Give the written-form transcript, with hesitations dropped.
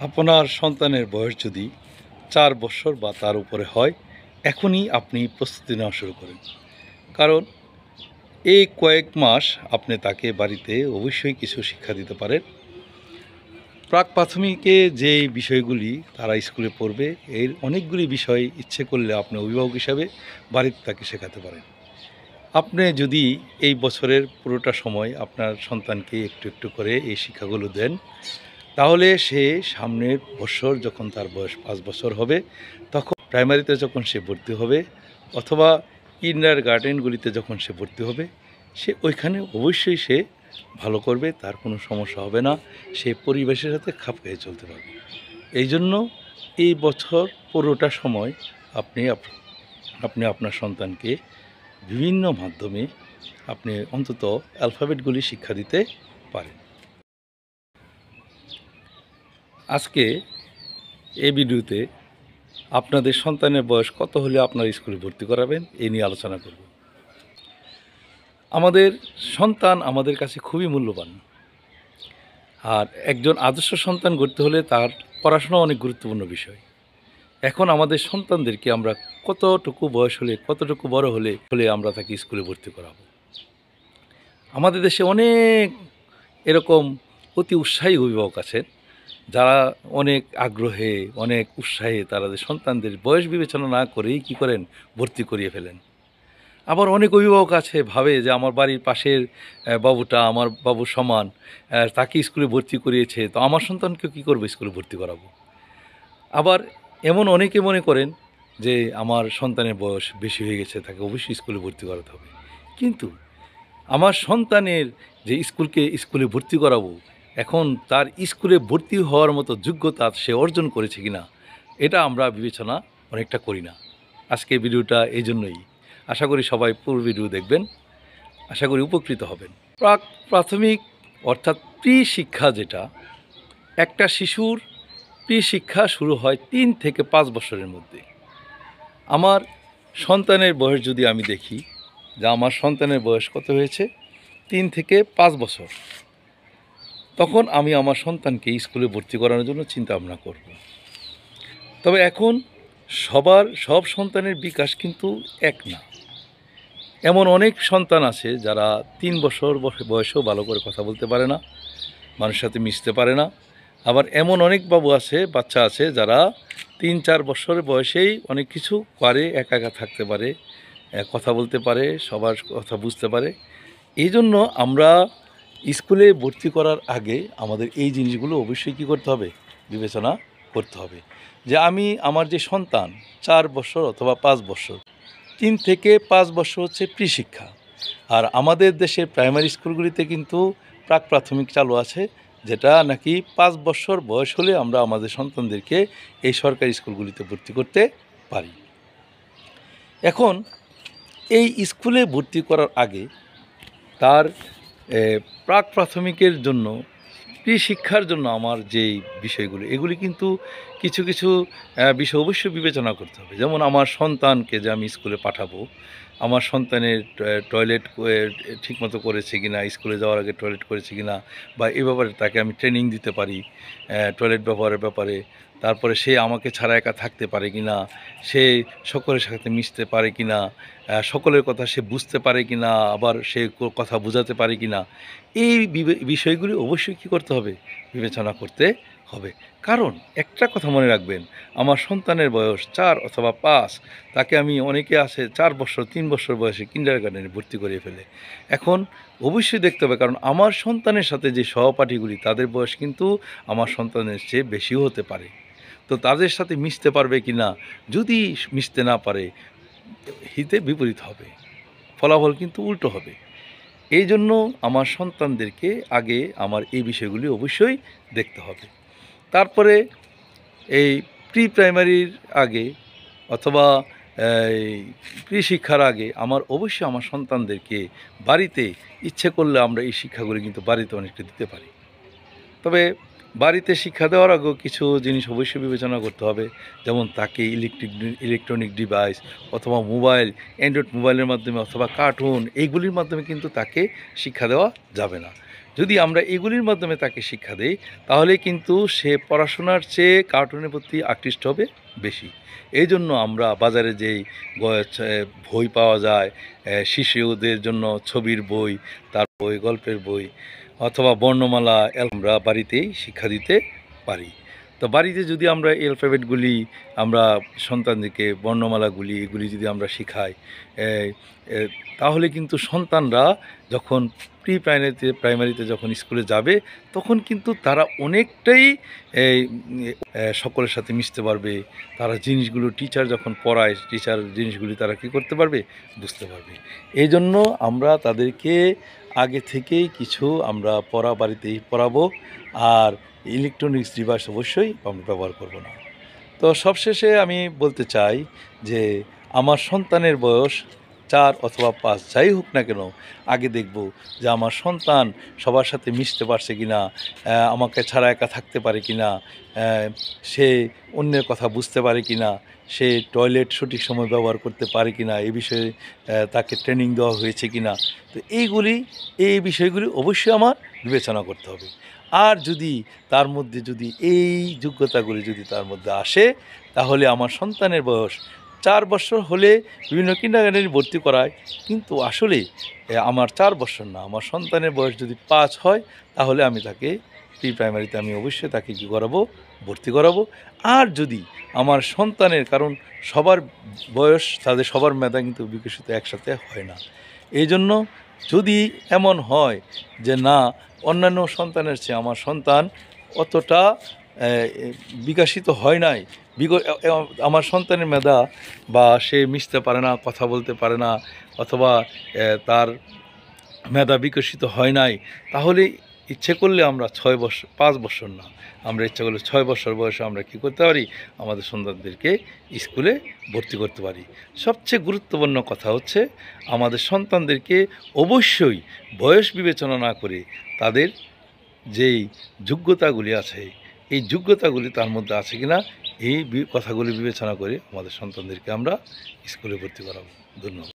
আপনার সন্তানের বয়স যদি ৪ বৎসর বা তার উপরে হয়, এখনই আপনি প্রস্তুতি নেওয়া শুরু করেন। কারণ এই কয়েক মাস আপনি তাকে বাড়িতে অবশ্যই কিছু শিক্ষা দিতে পারেন। প্রাক প্রাথমিকে যে বিষয়গুলি তারা স্কুলে পড়বে, এর অনেকগুলি বিষয় ইচ্ছে করলে আপনি অভিভাবক হিসাবে বাড়িতে তাকে শেখাতে পারেন। আপনি যদি এই বছরের পুরোটা সময় আপনার সন্তানকে একটু একটু করে এই শিক্ষাগুলো দেন, তাহলে সে সামনের বছর যখন তার বয়স ৫ বছর হবে, তখন প্রাইমারিতে যখন সে ভর্তি হবে অথবা কিন্ডারগার্টেনগুলিতে যখন সে ভর্তি হবে, সে ওইখানে অবশ্যই সে ভালো করবে, তার কোনো সমস্যা হবে না, সে পরিবেশের সাথে খাপ খাইয়ে চলতে পারবে। এই জন্য এই বছর পুরোটা সময় আপনি আপনি আপনার সন্তানকে বিভিন্ন মাধ্যমে আপনি অন্তত অ্যালফাবেটগুলি শিক্ষা দিতে পারেন। আজকে এই ভিডিওতে আপনাদের সন্তানের বয়স কত হলে আপনার স্কুলে ভর্তি করাবেন এই নিয়ে আলোচনা করব। আমাদের সন্তান আমাদের কাছে খুবই মূল্যবান, আর একজন আদর্শ সন্তান গড়তে হলে তার পড়াশোনা অনেক গুরুত্বপূর্ণ বিষয়। এখন আমাদের সন্তানদেরকে আমরা কতটুকু বয়স হলে, কতটুকু বড় হলে আমরা তাকে স্কুলে ভর্তি করাবো। আমাদের দেশে অনেক এরকম অতি উৎসাহী অভিভাবক আছেন, যারা অনেক আগ্রহে, অনেক উৎসাহে তাদের সন্তানদের বয়স বিবেচনা না করেই কী করেন, ভর্তি করিয়ে ফেলেন। আবার অনেক অভিভাবক আছে ভাবে যে আমার বাড়ির পাশের বাবুটা আমার বাবুর সমান, তাকে স্কুলে ভর্তি করিয়েছে, তো আমার সন্তানকেও কী করবো, স্কুলে ভর্তি করাবো। আবার এমন অনেকে মনে করেন যে আমার সন্তানের বয়স বেশি হয়ে গেছে, তাকে অবশ্যই স্কুলে ভর্তি করাতে হবে। কিন্তু আমার সন্তানের যে স্কুলে ভর্তি করাবো, এখন তার স্কুলে ভর্তি হওয়ার মতো যোগ্যতা সে অর্জন করেছে কিনা, এটা আমরা বিবেচনা অনেকটা করি না। আজকে ভিডিওটা এই জন্যই। আশা করি সবাই পুরো ভিডিও দেখবেন, আশা করি উপকৃত হবেন। প্রাথমিক অর্থাৎ প্রি শিক্ষা, যেটা একটা শিশুর প্রি শিক্ষা শুরু হয় ৩ থেকে ৫ বছরের মধ্যে। আমার সন্তানের বয়স যদি আমি দেখি যে আমার সন্তানের বয়স কত হয়েছে, ৩ থেকে ৫ বছর, তখন আমি আমার সন্তানকে স্কুলে ভর্তি করানোর জন্য চিন্তা ভাবনা করব। তবে এখন সব সন্তানের বিকাশ কিন্তু এক না। এমন অনেক সন্তান আছে যারা ৩ বছর বয়সেও ভালো করে কথা বলতে পারে না, মানুষের সাথে মিশতে পারে না। আবার এমন অনেক বাচ্চা আছে যারা ৩-৪ বছরের বয়সেই অনেক কিছু পারে, একা একা থাকতে পারে, কথা বলতে পারে, সবার কথা বুঝতে পারে। এই জন্য আমরা স্কুলে ভর্তি করার আগে আমাদের এই জিনিসগুলো অবশ্যই কী করতে হবে, বিবেচনা করতে হবে। যে আমি আমার যে সন্তান ৪ বছর অথবা ৫ বছর, ৩ থেকে ৫ বছর হচ্ছে প্রি শিক্ষা। আর আমাদের দেশের প্রাইমারি স্কুলগুলিতে কিন্তু প্রাক প্রাথমিক চালু আছে, যেটা নাকি ৫ বছর বয়স হলে আমরা আমাদের সন্তানদেরকে এই সরকারি স্কুলগুলিতে ভর্তি করতে পারি। এখন এই স্কুলে ভর্তি করার আগে তার প্রাক প্রাথমিকের জন্য, প্রি শিক্ষার জন্য আমার যেই বিষয়গুলি, এগুলি কিন্তু কিছু কিছু বিষয় অবশ্যই বিবেচনা করতে হবে। যেমন আমার সন্তানকে যে আমি স্কুলে পাঠাবো, আমার সন্তানের টয়লেট ঠিকমতো করেছে কিনা, স্কুলে যাওয়ার আগে টয়লেট করেছে কিনা, বা এ ব্যাপারে তাকে আমি ট্রেনিং দিতে পারি টয়লেট ব্যবহারের ব্যাপারে। তারপরে সে আমাকে ছাড়া একা থাকতে পারে কিনা, সে সকলের সাথে মিশতে পারে কিনা, সকলের কথা সে বুঝতে পারে কিনা, আবার সে কথা বোঝাতে পারে কিনা, এই বিষয়গুলি অবশ্যই কী করতে হবে, বিবেচনা করতে হবে। কারণ একটা কথা মনে রাখবেন, আমার সন্তানের বয়স ৪ অথবা ৫, তাকে আমি, অনেকে আছে ৪ বছর ৩ বছর বয়সে কিন্ডারগার্টেনে ভর্তি করিয়ে ফেলে। এখন অবশ্যই দেখতে হবে, কারণ আমার সন্তানের সাথে যে সহপাঠীগুলি, তাদের বয়স কিন্তু আমার সন্তানের চেয়ে বেশিও হতে পারে। তো তাদের সাথে মিশতে পারবে কি না, যদি মিশতে না পারে, হিতে বিপরীত হবে, ফলাফল কিন্তু উল্টো হবে। এই জন্য আমার সন্তানদেরকে আগে আমার এই বিষয়গুলি অবশ্যই দেখতে হবে। তারপরে এই প্রি প্রাইমারির আগে অথবা প্রি শিক্ষার আগে অবশ্যই আমার সন্তানদেরকে বাড়িতে, ইচ্ছে করলে আমরা এই শিক্ষাগুলি কিন্তু বাড়িতে অনেকটা দিতে পারি। তবে বাড়িতে শিক্ষা দেওয়ার আগেও কিছু জিনিস অবশ্যই বিবেচনা করতে হবে। যেমন তাকে ইলেকট্রনিক ডিভাইস অথবা মোবাইল, অ্যান্ড্রয়েড মোবাইলের মাধ্যমে অথবা কার্টুন, এইগুলির মাধ্যমে কিন্তু তাকে শিক্ষা দেওয়া যাবে না। যদি আমরা এগুলির মাধ্যমে তাকে শিক্ষা দেই, তাহলে কিন্তু সে পড়াশোনার চেয়ে কার্টুনের প্রতি আকৃষ্ট হবে বেশি। এই জন্য আমরা বাজারে যেই বই পাওয়া যায়, শিশুদের জন্য ছবির বই, তার বই, গল্পের বই অথবা বর্ণমালা আমরা বাড়িতেই শিক্ষা দিতে পারি। তো বাড়িতে যদি আমরা অ্যালফাবেটগুলি আমরা সন্তানদেরকে বর্ণমালাগুলি এগুলি যদি আমরা শিখাই, তাহলে কিন্তু সন্তানরা যখন প্রাইমারিতে যখন স্কুলে যাবে, তখন কিন্তু তারা অনেকটাই সকলের সাথে মিশতে পারবে। তারা জিনিসগুলো টিচার যখন পড়ায়, টিচার জিনিসগুলি তারা কী করতে পারবে, বুঝতে পারবে। এই জন্য আমরা তাদেরকে আগে থেকেই কিছু আমরা বাড়িতেই পড়াবো, আর ইলেকট্রনিক্স ডিভাইস অবশ্যই আমরা ব্যবহার করব না। তো সবশেষে আমি বলতে চাই যে আমার সন্তানের বয়স 4 অথবা 5 যাই হোক না কেন, আগে দেখব যে আমার সন্তান সবার সাথে মিশতে পারছে কিনা, আমাকে ছাড়া একা থাকতে পারে কিনা, সে অন্যের কথা বুঝতে পারে কিনা, সে টয়লেট সঠিক সময় ব্যবহার করতে পারে কিনা, এই বিষয়ে তাকে ট্রেনিং দেওয়া হয়েছে কিনা। তো এই বিষয়গুলি অবশ্যই আমার বিবেচনা করতে হবে। আর যদি তার মধ্যে যদি এই যোগ্যতাগুলি যদি তার মধ্যে আসে, তাহলে আমার সন্তানের বয়স 4 বছর হলে বিভিন্ন কিন্ডারগার্টেনে ভর্তি করায়, কিন্তু আসলে আমার 4 বছর না, আমার সন্তানের বয়স যদি 5 হয়, তাহলে আমি তাকে প্রাইমারিতে আমি অবশ্যই তাকে কী করাবো, ভর্তি করাবো। আর যদি আমার সন্তানের, কারণ সবার বয়স, তাদের সবার মেধা কিন্তু বিকশিত একসাথে হয় না, এই জন্য যদি এমন হয় যে না, অন্যান্য সন্তানের চেয়ে আমার সন্তান অতটা বিকশিত হয় নাই, আমার সন্তানের মেধা বা সে মিশতে পারে না, কথা বলতে পারে না, অথবা তার মেধা বিকশিত হয় নাই, তাহলে ইচ্ছে করলে আমরা 6 বছর, 5 বছর না, আমরা ইচ্ছা করলে 6 বছর বয়সে আমরা কী করতে পারি, আমাদের সন্তানদেরকে স্কুলে ভর্তি করতে পারি। সবচেয়ে গুরুত্বপূর্ণ কথা হচ্ছে আমাদের সন্তানদেরকে অবশ্যই বয়স বিবেচনা না করে তাদের যেই যোগ্যতাগুলি আছে, এই যোগ্যতাগুলি তার মধ্যে আছে কিনা, এই কথাগুলি বিবেচনা করে আমাদের সন্তানদেরকে আমরা স্কুলে ভর্তি করাবো। ধন্যবাদ।